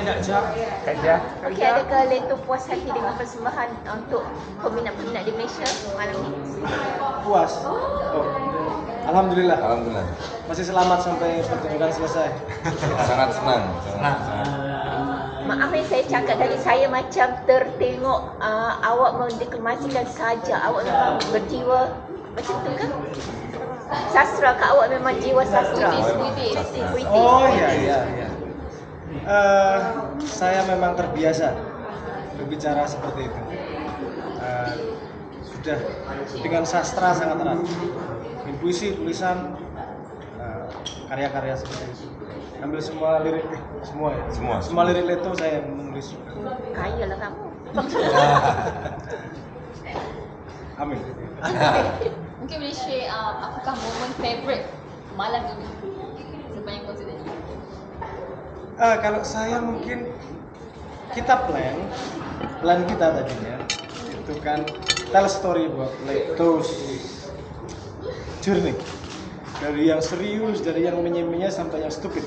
nak Jah? Kak Jah. Okey, adakah Leto puas hati dengan persembahan untuk peminat-peminat di Malaysia malam ini? Puas. Oh. Alhamdulillah. Alhamdulillah. Masih selamat sampai pertunjukan selesai. Sangat senang. Maaf yang saya cakap tadi, saya macam tertengok awak mendeklamasikan saja. Awak memang berjiwa macam tu kan? Sastra ke awak memang jiwa sastra? Puitis. Oh iya. Saya memang terbiasa berbicara seperti itu. Sudah dengan sastra sangat erat. Puisi, tulisan, karya-karya seperti itu. Ambil semua lirik, semua lirik Leto saya yang menulis. Kaya lah kamu. Amin. Mungkin boleh share apakah momen favorite malam ini sepanjang konsert ini? Kalau saya mungkin kita plan kita tadinya itu kan tell story buat Leto's journey, dari yang serius, dari yang menye-menye sampai yang stupid.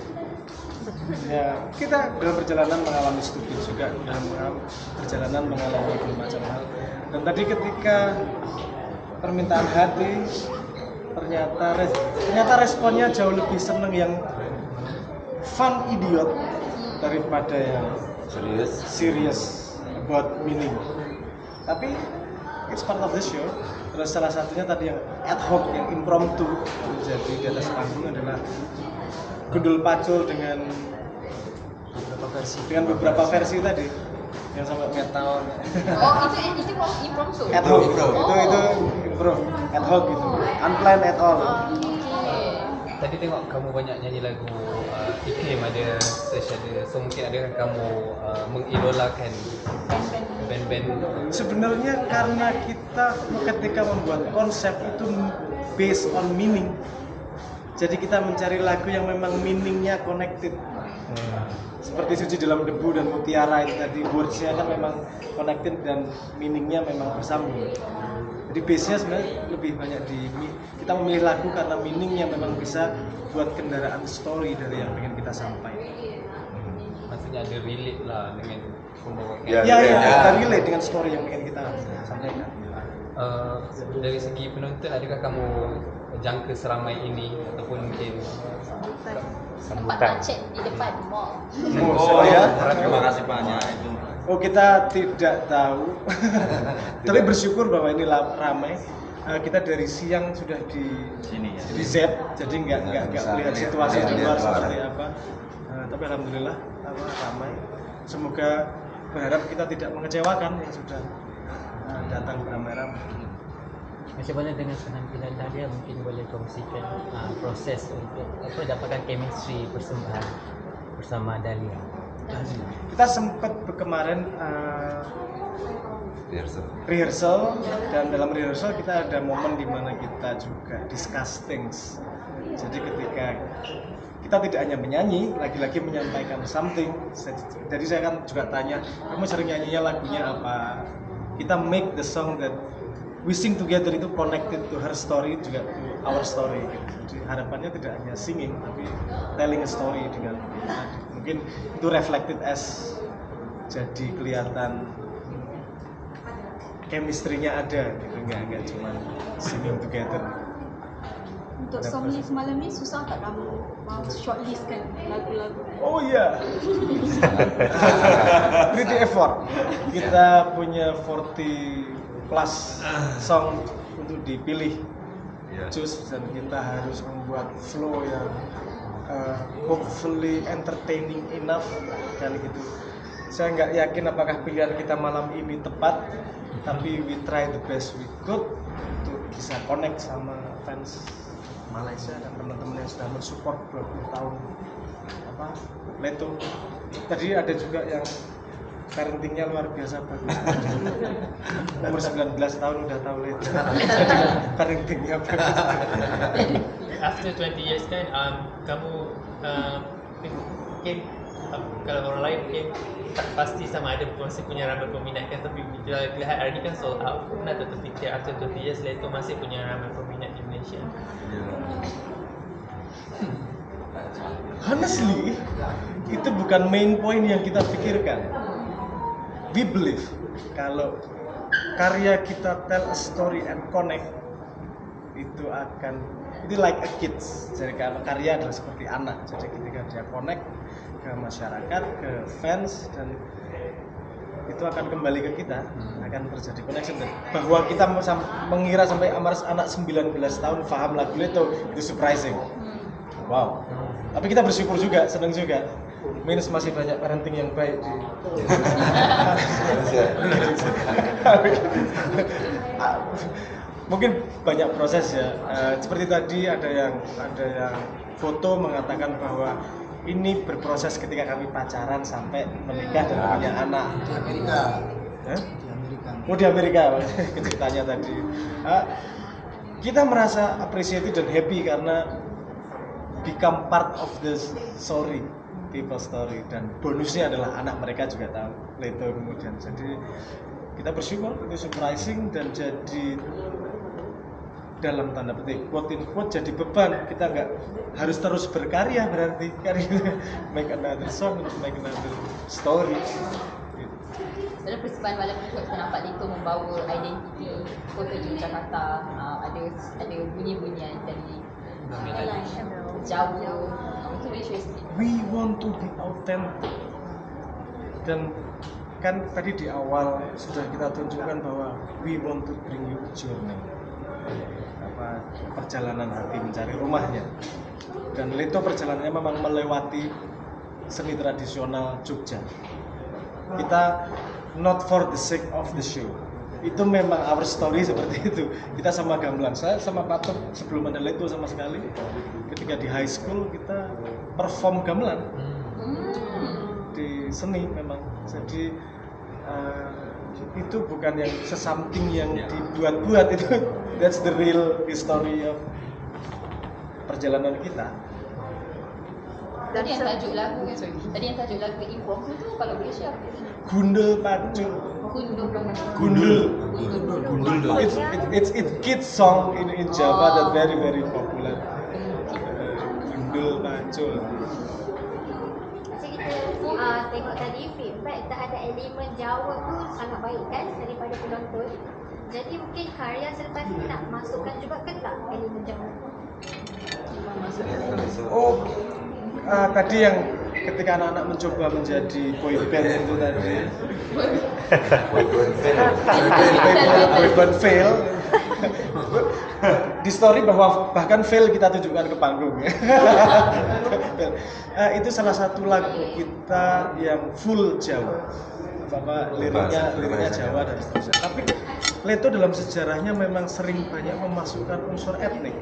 Ya, kita dalam perjalanan mengalami stupid juga, dalam perjalanan mengalami bermacam hal. Dan tadi ketika permintaan hati, ternyata responnya jauh lebih seneng yang fun idiot daripada yang serious about meaning. Tapi it's part of the show. Terus salah satunya tadi yang ad hoc, yang impromptu terjadi di atas panggung adalah gundul pacul dengan beberapa versi tadi yang sampai metal. Oh, itu impromptu. Ad hoc, itu improv, ad hoc gitu, unplanned at all. Tadi tengok kamu banyak nyanyi lagu IKIM, ada Sesh ada, so mungkin adakah kamu mengidolakan band-band? Sebenarnya karena kita ketika membuat konsep itu based on meaning, jadi kita mencari lagu yang memang meaningnya connected. Seperti Suci Dalam Debu dan Mutiara itu tadi, words-nya kan memang connected dan meaningnya memang bersambung. Jadi base-nya sebenarnya lebih banyak kita memilih lagu karena meaningnya memang bisa buat kendaraan story dari yang ingin kita sampaikan. Maksudnya ada relate lah dengan pembawakan. Ada relate dengan story yang ingin kita sampaikan. Dari segi penonton, adakah kamu jangka seramai ini ataupun mungkin Sempat cek di depan mall. Terima kasih banyak itu. Oh, kita tidak tahu. Tapi bersyukur bahwa ini ramai. Kita dari siang sudah di Sini ya. di Z, jadi nggak melihat situasi di luar seperti apa. Tapi alhamdulillah ramai. Semoga berharap kita tidak mengecewakan yang sudah datang beramai-ramai. Macam mana dengan penampilan Dahlia, mungkin boleh kongsikan proses untuk dapatkan chemistry persembahan bersama Dahlia. Kita sempat kemarin rehearsal, dan dalam rehearsal kita ada momen di mana kita juga discuss things. Jadi ketika kita tidak hanya menyanyi, lagi-lagi menyampaikan something. Jadi saya kan juga tanya, kamu sering nyanyinya lagunya apa? Kita make the song that we sing together itu connected to her story juga to our story. Jadi harapannya tidak hanya singing tapi telling a story dengan mungkin itu reflected as jadi kelihatan chemistry-nya ada gitu, nggak cuma singing together. Untuk song ni semalam ni susah tak kamu mau shortlist kan lagu-lagu? Oh iya. Pretty effort. Kita punya 40 plus song untuk dipilih, choose, dan kita harus membuat flow yang hopefully entertaining enough kan gitu. Saya nggak yakin apakah pilihan kita malam ini tepat, tapi we try the best we could untuk bisa connect sama fans Malaysia dan teman-teman yang sudah mensupport 20 tahun Leto. Tadi ada juga yang parentingnya luar biasa bagus. Umur 19 tahun udah tahu Leto. Parentingnya bagus. After 20 years kan, kamu mungkin kalau orang lain mungkin tak pasti sama ada masih punya ramai peminat kan, tapi bila lihat hari ni kan sold out, pernah tak terfikir after 20 years Leto masih punya ramai peminat di Malaysia? Honestly, itu bukan main point yang kita pikirkan. We believe kalau karya kita tell a story and connect itu like a kids. Jadi karya adalah seperti anak. Jadi ketika dia connect ke masyarakat, ke fans, dan itu akan kembali ke kita, akan terjadi connection. Dan bahwa kita mengira sampai anak 19 tahun paham lagu itu surprising. Wow. Tapi kita bersyukur juga, senang juga. Minus masih banyak parenting yang baik di mungkin banyak proses ya. Seperti tadi ada yang foto mengatakan bahwa ini berproses ketika kami pacaran sampai menikah dan punya anak. Di Amerika. Di Amerika ceritanya tadi. Kita merasa appreciated dan happy karena become part of the story, people story, dan bonusnya adalah anak mereka juga tahu Leto kemudian. Jadi kita bersyukur itu surprising dan jadi dalam tanda petik quote in quote jadi beban. Kita nggak harus terus berkarya, berarti make another song, make another story. Dalam persembahan malam ni kita nampak Leto membawa identiti kota Yogyakarta. Ada bunyi-bunyian dari Jawa. Mungkin boleh share sikit. We want to be authentic. Dan kan tadi di awal sudah kita tunjukkan bahwa we want to bring you a journey, perjalanan hati mencari rumahnya. Dan Leto perjalanannya memang melewati seni tradisional Jogja. Kita not for the sake of the show. Itu memang our story seperti itu. Kita sama gamelan, saya sama Patok sebelum ada Leto sama sekali. Ketika di high school kita perform gamelan di seni memang. Jadi itu bukan yang sesamping yang dibuat-buat, itu that's the real history of perjalanan kita. Tadi yang tajuk lagu Impromptu tu kalau boleh share. Gundul Pacul. Gundul. It's kids song in Java that very popular. Gundul Pacul. Macam kita tengok tadi film, tak ada elemen Jawa tu sangat baik kan daripada penonton. Jadi mungkin karya selepas ni nak masukkan juga ke tak elemen Jawa? Tadi yang ketika anak-anak mencoba menjadi boy band itu tadi. Boy band fail. Di story bahwa bahkan fail kita tunjukkan ke panggung ya. Itu salah satu lagu kita yang full Jawa. Liriknya Jawa dan seterusnya. Tapi Leto dalam sejarahnya memang sering banyak memasukkan unsur etnik.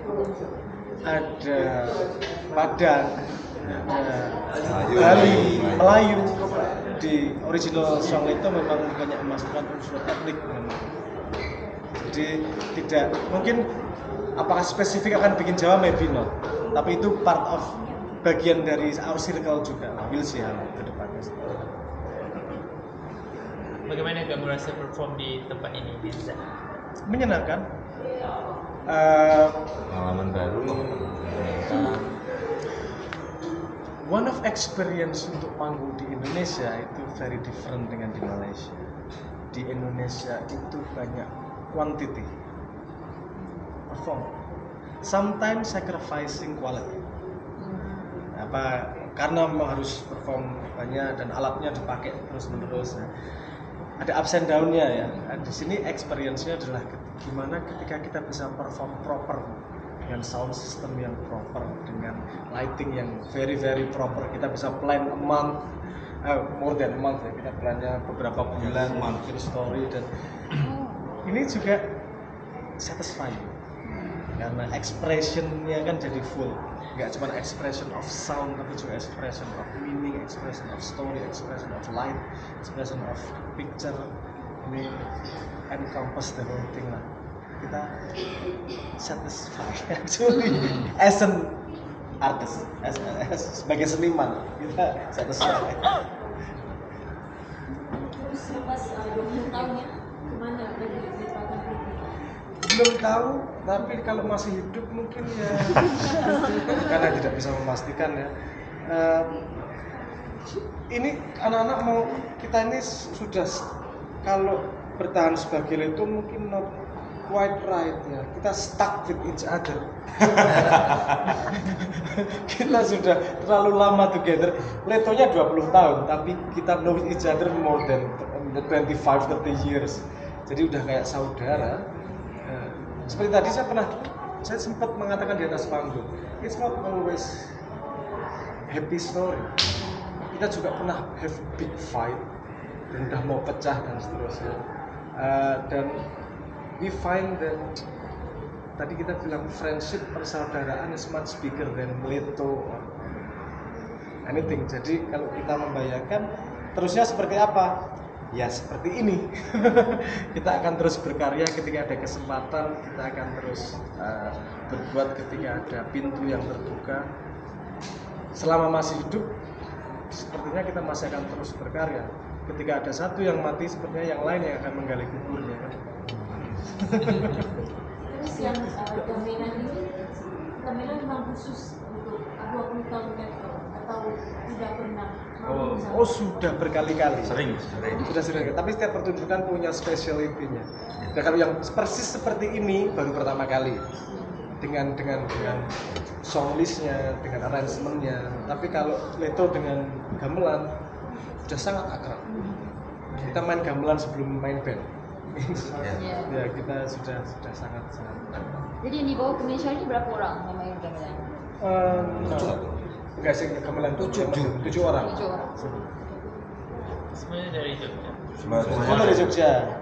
Ada Padang, ada Bali, Melayu. Di original song Leto memang banyak memasukkan unsur etnik memang. Jadi tidak mungkin apakah spesifik akan bikin Jawa, maybe not. Tapi itu part of bagian dari our circle juga. We'll see how ke depannya. Bagaimana kamu rasa perform di tempat ini, Denza? Menyenangkan. Pengalaman baru. One of experience untuk manggung di Indonesia itu very different dengan di Malaysia. Di Indonesia itu banyak quantity perform, sometimes sacrificing quality. Karena memang harus perform banyak dan alatnya dipakai terus menerus. Ada ups and down-nya ya. Di sini experience-nya adalah gimana ketika kita bisa perform proper dengan sound system yang proper, dengan lighting yang very proper. Kita bisa plan a month, more than a month ya. Kita plannya beberapa bulan, bikin story, dan ini juga satisfying karena expression-nya kan jadi full. Nggak cuma expression of sound, tapi juga expression of meaning, expression of story, expression of light, expression of picture. Ini encompass the whole thing lah. Kita satisfied actually as an artist, as sebagai seniman kita satisfied. Belum tahu, tapi kalau masih hidup mungkin ya karena tidak bisa memastikan ya. ini anak-anak mau kita ini sudah kalau bertahan sebagai Leto mungkin not quite right ya. Kita stuck with each other. Kita sudah terlalu lama together. Letonya 20 tahun, tapi kita know each other more than 25-30 years. Jadi udah kayak saudara. Seperti tadi saya sempat mengatakan di atas panggung, it's not always happy story. Kita juga pernah have big fight dan udah mau pecah dan seterusnya. Dan we find that tadi kita bilang friendship, persaudaraan is much bigger than Leto or anything. Jadi kalau kita membayangkan terusnya seperti apa? Ya seperti ini. Kita akan terus berkarya ketika ada kesempatan, kita akan terus berbuat ketika ada pintu yang terbuka. Selama masih hidup, sepertinya kita masih akan terus berkarya. Ketika ada satu yang mati, sepertinya yang lain yang akan menggali kuburnya. Terus yang gamelan ini, gamelan memang khusus untuk 20 tahun Leto atau tidak pernah? Oh sudah berkali-kali. Sering. Sudah sering. Tapi setiap pertunjukan punya speciality-nya. Dan kalau yang persis seperti ini baru pertama kali. Dengan song list-nya, dengan arrangement-nya. Tapi kalau Leto dengan gamelan sudah sangat akrab. Kita main gamelan sebelum main band. Ya kita sudah sangat. Jadi yang dibawa ke Malaysia ni berapa orang yang main gamelan? Enggak sih, gamelan 7 orang. 7 orang. Semuanya dari Jogja. Semua dari Jogja.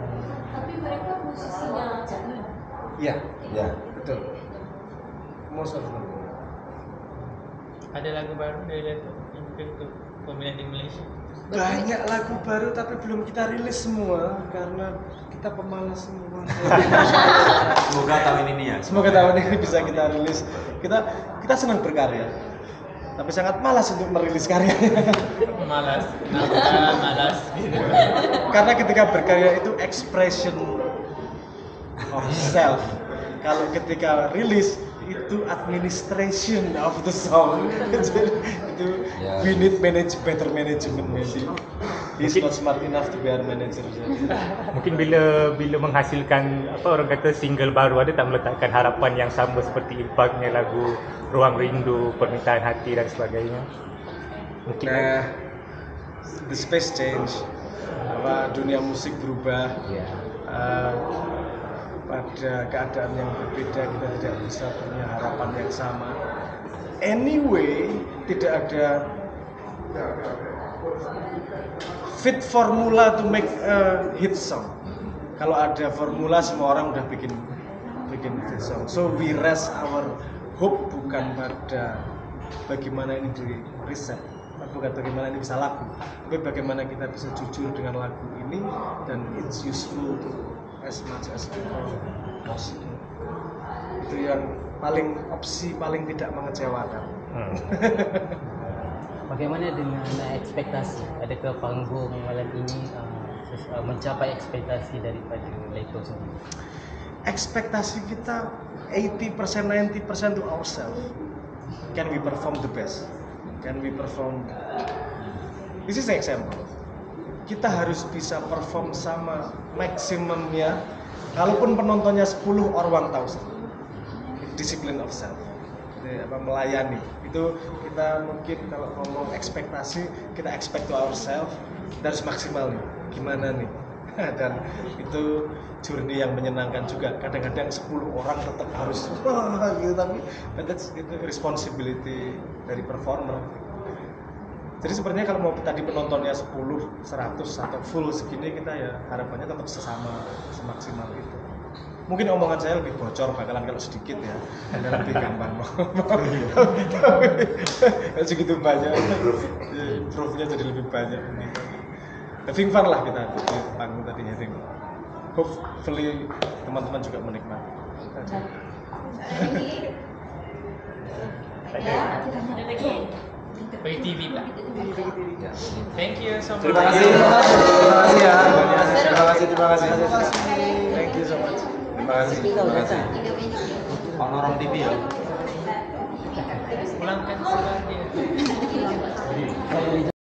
Tapi mereka posisinya Cakna. Iya, Ya. betul. Most of them. Ada lagu baru dari Leto yang mungkin untuk peminat di Malaysia. Banyak lagu baru tapi belum kita rilis semua karena kita pemalas semua. Semoga tahun ini ya. Semoga tahun ini bisa kita rilis. Kita senang berkarya, tapi sangat malas untuk merilis karyanya. Malas, kenapa malas? Karena ketika berkarya itu expression of self. Kalau ketika rilis itu administration of the song. Itu we need better management maybe. He's not smart enough to be our manager. Mungkin bila menghasilkan orang kata single baru, ada tak meletakkan harapan yang sama seperti impaknya lagu Ruang Rindu, Permintaan Hati dan sebagainya? Mungkin the space change, dunia musik berubah. Pada keadaan yang berbeda kita tidak bisa punya harapan yang sama. Anyway, tidak ada fit formula to make a hit song. Kalau ada formula semua orang udah bikin hit song. So we rest our hope bukan pada bagaimana ini di riset, bukan bagaimana ini bisa laku, tapi bagaimana kita bisa jujur dengan lagu ini dan it's useful to as much as possible. Itu yang opsi paling tidak mengecewakan. Bagaimana dengan ekspektasi? Adakah panggung malam ini mencapai ekspektasi daripada Leto sendiri? Ekspektasi kita 80%, 90% to ourselves. Can we perform the best? Can we perform? This is an example. Kita harus bisa perform sama maksimumnya. Kalaupun penontonnya 10 or 1,000. Discipline of self. Melayani. Itu kita mungkin kalau ngomong ekspektasi, kita expect to ourselves, kita harus maksimal nih. Gimana nih? Dan itu journey yang menyenangkan juga. Kadang-kadang 10 orang tetap harus gitu, tapi itu responsibility dari performer. Jadi sebenarnya kalau mau tadi penontonnya 10, 100 atau full segini, kita ya harapannya tetap semaksimal itu. Mungkin omongan saya lebih bocor bakalan kalau sedikit ya, karena lebih gampang. Kalau segitu banyak, improve-nya jadi lebih banyak. Having fun lah kita di panggung tadi, having fun. Hopefully teman-teman juga menikmati. TV Pak. Thank you so much. Terima kasih ya. Terima kasih. Thank you so much. Terima kasih. Honorong TV ya. Pulangkan surat dia.